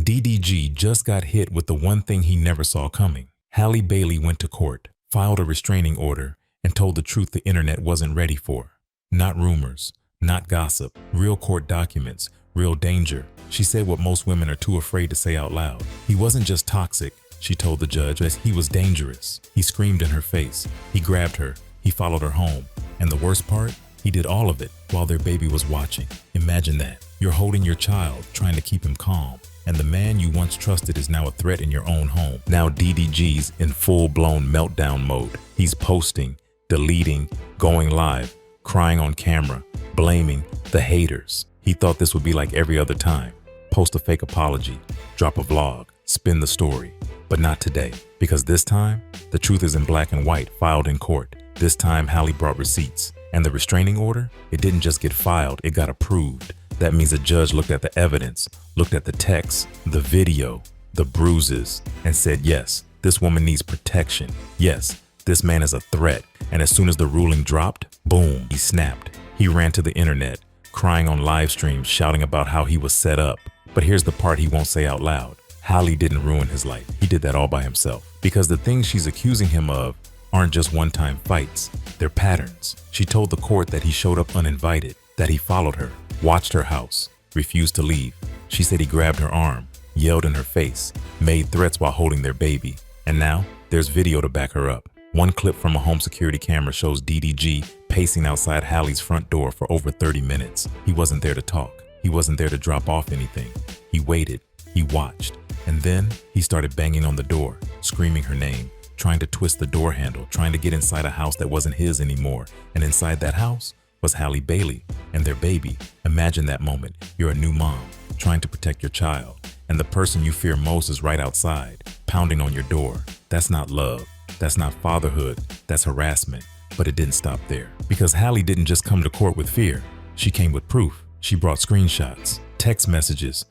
DDG just got hit with the one thing he never saw coming. Halle Bailey went to court, filed a restraining order, and told the truth the internet wasn't ready for. Not rumors, not gossip, real court documents, real danger. She said what most women are too afraid to say out loud. He wasn't just toxic, she told the judge, as he was dangerous. He screamed in her face. He grabbed her. He followed her home. And the worst part? He did all of it while their baby was watching. Imagine that. You're holding your child, trying to keep him calm. And the man you once trusted is now a threat in your own home. Now DDG's in full-blown meltdown mode. He's posting, deleting, going live, crying on camera, blaming the haters. He thought this would be like every other time. Post a fake apology, drop a vlog, spin the story. But not today, because this time, the truth is in black and white, filed in court. This time, Halle brought receipts. And the restraining order, it didn't just get filed, it got approved. That means a judge looked at the evidence, looked at the text, the video, the bruises, and said, yes, this woman needs protection. Yes, this man is a threat. And as soon as the ruling dropped, boom, he snapped. He ran to the internet, crying on live streams, shouting about how he was set up. But here's the part he won't say out loud. Halle didn't ruin his life. He did that all by himself. Because the things she's accusing him of aren't just one-time fights, they're patterns. She told the court that he showed up uninvited, that he followed her, watched her house, refused to leave. She said he grabbed her arm, yelled in her face, made threats while holding their baby. And now, there's video to back her up. One clip from a home security camera shows DDG pacing outside Halle's front door for over 30 minutes. He wasn't there to talk. He wasn't there to drop off anything. He waited. He watched. And then he started banging on the door, screaming her name, trying to twist the door handle, trying to get inside a house that wasn't his anymore. And inside that house was Halle Bailey and their baby. Imagine that moment. You're a new mom, trying to protect your child, and the person you fear most is right outside, pounding on your door. That's not love. That's not fatherhood. That's harassment. But it didn't stop there. Because Halle didn't just come to court with fear. She came with proof. She brought screenshots, text messages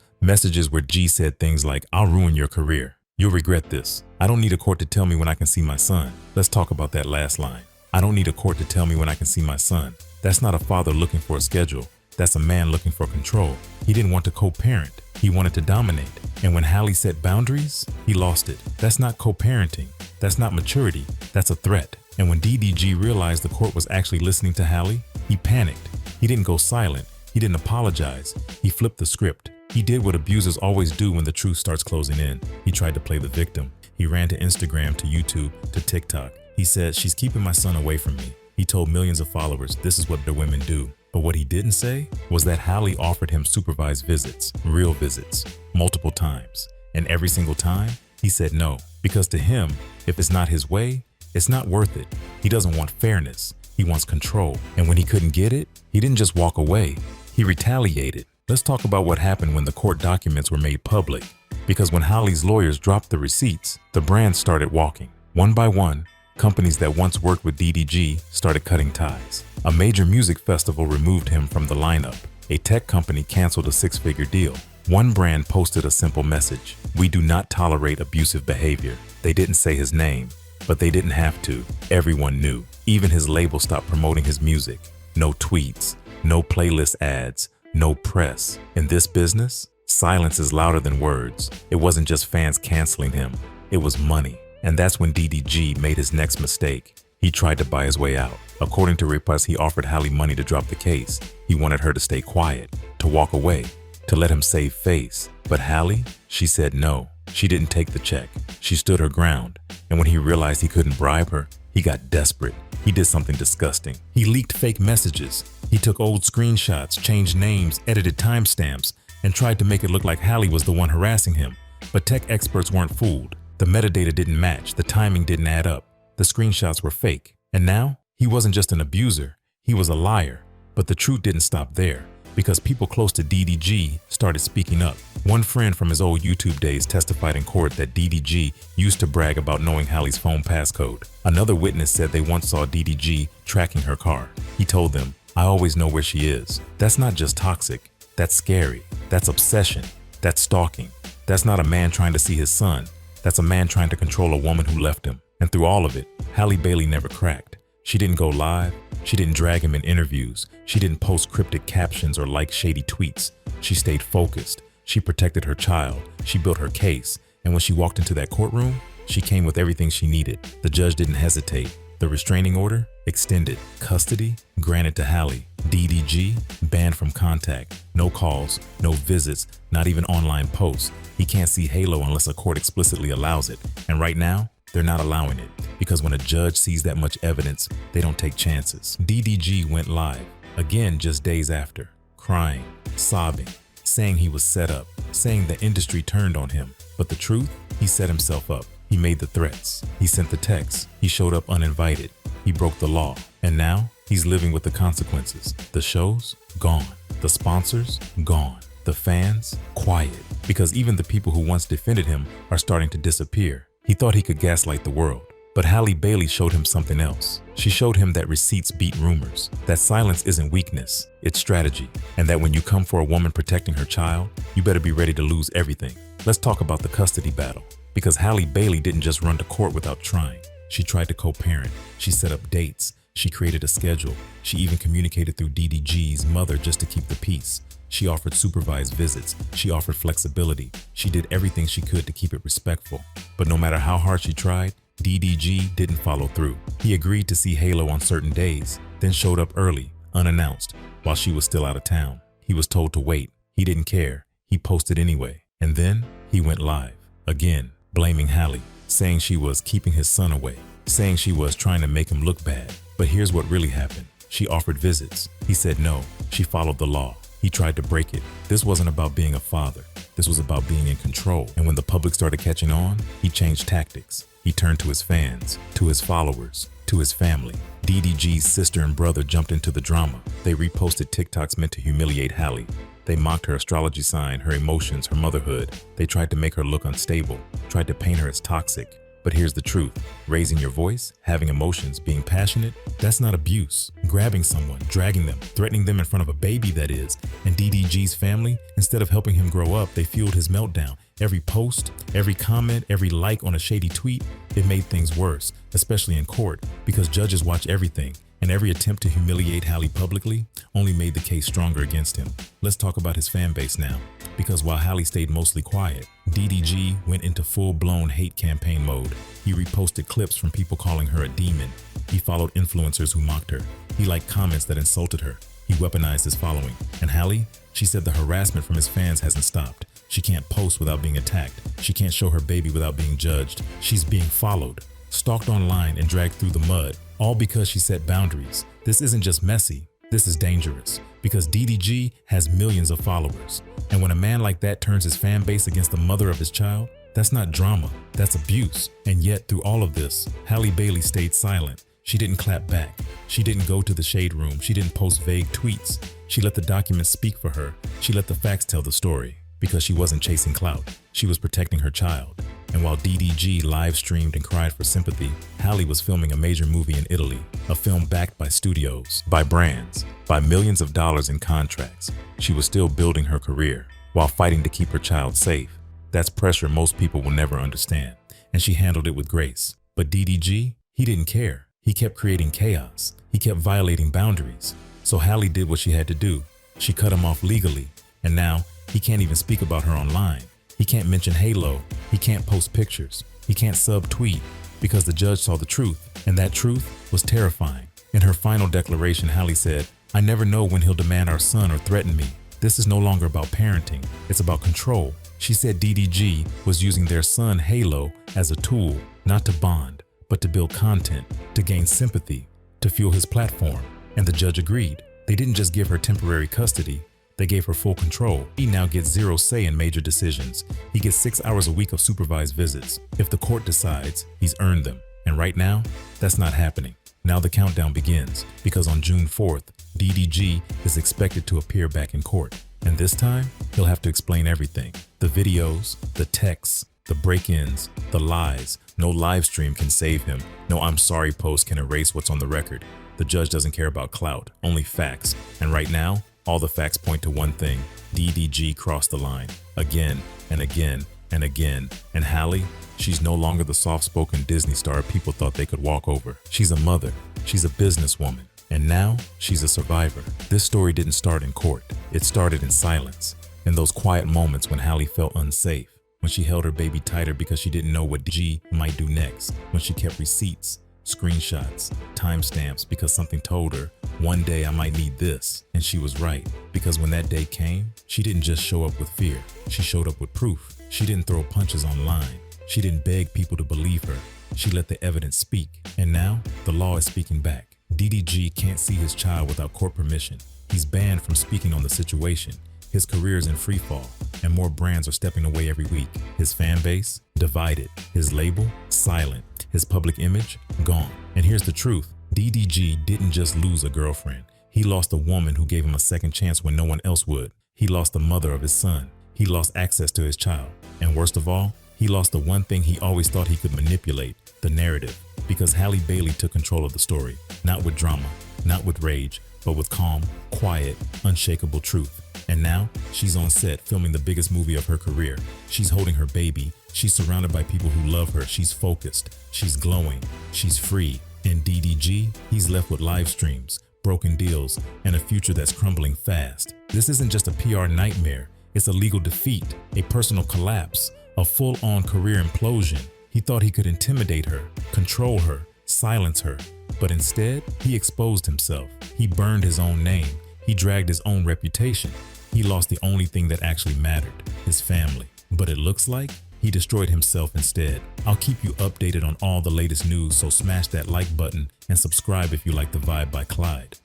where G said things like, "I'll ruin your career. You'll regret this. I don't need a court to tell me when I can see my son." Let's talk about that last line. I don't need a court to tell me when I can see my son. That's not a father looking for a schedule. That's a man looking for control. He didn't want to co-parent. He wanted to dominate. And when Halle set boundaries, he lost it. That's not co-parenting. That's not maturity. That's a threat. And when DDG realized the court was actually listening to Halle, he panicked. He didn't go silent. He didn't apologize. He flipped the script. He did what abusers always do when the truth starts closing in. He tried to play the victim. He ran to Instagram, to YouTube, to TikTok. He said, "She's keeping my son away from me." He told millions of followers this is what the women do. But what he didn't say was that Halle offered him supervised visits, real visits, multiple times. And every single time, he said no. Because to him, if it's not his way, it's not worth it. He doesn't want fairness. He wants control. And when he couldn't get it, he didn't just walk away. He retaliated. Let's talk about what happened when the court documents were made public. Because when Halle's lawyers dropped the receipts, the brands started walking. One by one, companies that once worked with DDG started cutting ties. A major music festival removed him from the lineup. A tech company canceled a six-figure deal. One brand posted a simple message: "We do not tolerate abusive behavior." They didn't say his name, but they didn't have to. Everyone knew. Even his label stopped promoting his music. No tweets, no playlist ads, no press. In this business, silence is louder than words. It wasn't just fans canceling him, it was money. And that's when DDG made his next mistake. He tried to buy his way out. According to reports, he offered Halle money to drop the case. He wanted her to stay quiet, to walk away, to let him save face. But Halle, she said no. She didn't take the check. She stood her ground. And when he realized he couldn't bribe her, he got desperate. He did something disgusting. He leaked fake messages. He took old screenshots, changed names, edited timestamps, and tried to make it look like Halle was the one harassing him. But tech experts weren't fooled. The metadata didn't match. The timing didn't add up. The screenshots were fake. And now, he wasn't just an abuser. He was a liar. But the truth didn't stop there, because people close to DDG started speaking up. One friend from his old YouTube days testified in court that DDG used to brag about knowing Halle's phone passcode. Another witness said they once saw DDG tracking her car. He told them, "I always know where she is." That's not just toxic. That's scary. That's obsession. That's stalking. That's not a man trying to see his son. That's a man trying to control a woman who left him. And through all of it, Halle Bailey never cracked. She didn't go live. She didn't drag him in interviews. She didn't post cryptic captions or like shady tweets. She stayed focused. She protected her child. She built her case. And when she walked into that courtroom, she came with everything she needed. The judge didn't hesitate. The restraining order extended. Custody granted to Halle. DDG banned from contact. No calls, no visits, not even online posts. He can't see Halo unless a court explicitly allows it. And right now, they're not allowing it. Because when a judge sees that much evidence, they don't take chances. DDG went live, again just days after, crying, sobbing, saying he was set up, saying the industry turned on him. But the truth, he set himself up. He made the threats. He sent the texts. He showed up uninvited. He broke the law. And now, he's living with the consequences. The shows? Gone. The sponsors? Gone. The fans? Quiet. Because even the people who once defended him are starting to disappear. He thought he could gaslight the world. But Halle Bailey showed him something else. She showed him that receipts beat rumors, that silence isn't weakness, it's strategy, and that when you come for a woman protecting her child, you better be ready to lose everything. Let's talk about the custody battle. Because Halle Bailey didn't just run to court without trying. She tried to co-parent. She set up dates. She created a schedule. She even communicated through DDG's mother just to keep the peace. She offered supervised visits. She offered flexibility. She did everything she could to keep it respectful. But no matter how hard she tried, DDG didn't follow through. He agreed to see Halo on certain days, then showed up early, unannounced, while she was still out of town. He was told to wait. He didn't care. He posted anyway. And then he went live, again, blaming Halle, saying she was keeping his son away, saying she was trying to make him look bad. But here's what really happened. She offered visits. He said no. She followed the law. He tried to break it. This wasn't about being a father. This was about being in control. And when the public started catching on, he changed tactics. He turned to his fans, to his followers, to his family. DDG's sister and brother jumped into the drama. They reposted TikToks meant to humiliate Halle. They mocked her astrology sign, her emotions, her motherhood. They tried to make her look unstable, tried to paint her as toxic. But here's the truth. Raising your voice, having emotions, being passionate, that's not abuse. Grabbing someone, dragging them, threatening them in front of a baby, that is. And DDG's family, instead of helping him grow up, they fueled his meltdown. Every post, every comment, every like on a shady tweet, it made things worse, especially in court, because judges watch everything. And every attempt to humiliate Halle publicly only made the case stronger against him. Let's talk about his fan base now. Because while Halle stayed mostly quiet, DDG went into full-blown hate campaign mode. He reposted clips from people calling her a demon. He followed influencers who mocked her. He liked comments that insulted her. He weaponized his following. And Halle, she said the harassment from his fans hasn't stopped. She can't post without being attacked. She can't show her baby without being judged. She's being followed, stalked online, and dragged through the mud. All because she set boundaries. This isn't just messy, this is dangerous. Because DDG has millions of followers. And when a man like that turns his fan base against the mother of his child, that's not drama, that's abuse. And yet through all of this, Halle Bailey stayed silent. She didn't clap back. She didn't go to the shade room. She didn't post vague tweets. She let the documents speak for her. She let the facts tell the story. Because she wasn't chasing clout. She was protecting her child. And while DDG live streamed and cried for sympathy, Halle was filming a major movie in Italy, a film backed by studios, by brands, by millions of dollars in contracts. She was still building her career while fighting to keep her child safe. That's pressure most people will never understand, and she handled it with grace. But DDG, he didn't care. He kept creating chaos. He kept violating boundaries. So Halle did what she had to do. She cut him off legally, and now he can't even speak about her online. He can't mention Halo. He can't post pictures. He can't sub-tweet because the judge saw the truth, and that truth was terrifying. In her final declaration, Halle said, "I never know when he'll demand our son or threaten me. This is no longer about parenting. It's about control." She said DDG was using their son Halo as a tool, not to bond, but to build content, to gain sympathy, to fuel his platform. And the judge agreed. They didn't just give her temporary custody. They gave her full control. He now gets zero say in major decisions. He gets 6 hours a week of supervised visits. If the court decides, he's earned them. And right now, that's not happening. Now the countdown begins, because on June 4th, DDG is expected to appear back in court. And this time, he'll have to explain everything. The videos, the texts, the break-ins, the lies. No live stream can save him. No "I'm sorry" post can erase what's on the record. The judge doesn't care about clout, only facts. And right now, all the facts point to one thing. DDG crossed the line. Again and again and again. And Halle, she's no longer the soft-spoken Disney star people thought they could walk over. She's a mother. She's a businesswoman. And now, she's a survivor. This story didn't start in court. It started in silence. In those quiet moments when Halle felt unsafe, when she held her baby tighter because she didn't know what DDG might do next, when she kept receipts, screenshots, timestamps because something told her, one day I might need this. And she was right, because when that day came, she didn't just show up with fear, she showed up with proof. She didn't throw punches online. She didn't beg people to believe her. She let the evidence speak. And now, the law is speaking back. DDG can't see his child without court permission. He's banned from speaking on the situation. His career is in free fall, and more brands are stepping away every week. His fan base, divided. His label, silent. His public image, gone. And here's the truth. DDG didn't just lose a girlfriend. He lost a woman who gave him a second chance when no one else would. He lost the mother of his son. He lost access to his child. And worst of all, he lost the one thing he always thought he could manipulate, the narrative. Because Halle Bailey took control of the story. Not with drama, not with rage, but with calm, quiet, unshakable truth. And now, she's on set filming the biggest movie of her career. She's holding her baby. She's surrounded by people who love her. She's focused. She's glowing. She's free. And DDG, he's left with live streams, broken deals, and a future that's crumbling fast. This isn't just a PR nightmare. It's a legal defeat, a personal collapse, a full-on career implosion. He thought he could intimidate her, control her, silence her. But instead, he exposed himself. He burned his own name. He dragged his own reputation. He lost the only thing that actually mattered, his family. But it looks like he destroyed himself instead. I'll keep you updated on all the latest news, so smash that like button and subscribe if you like the vibe by Clyde.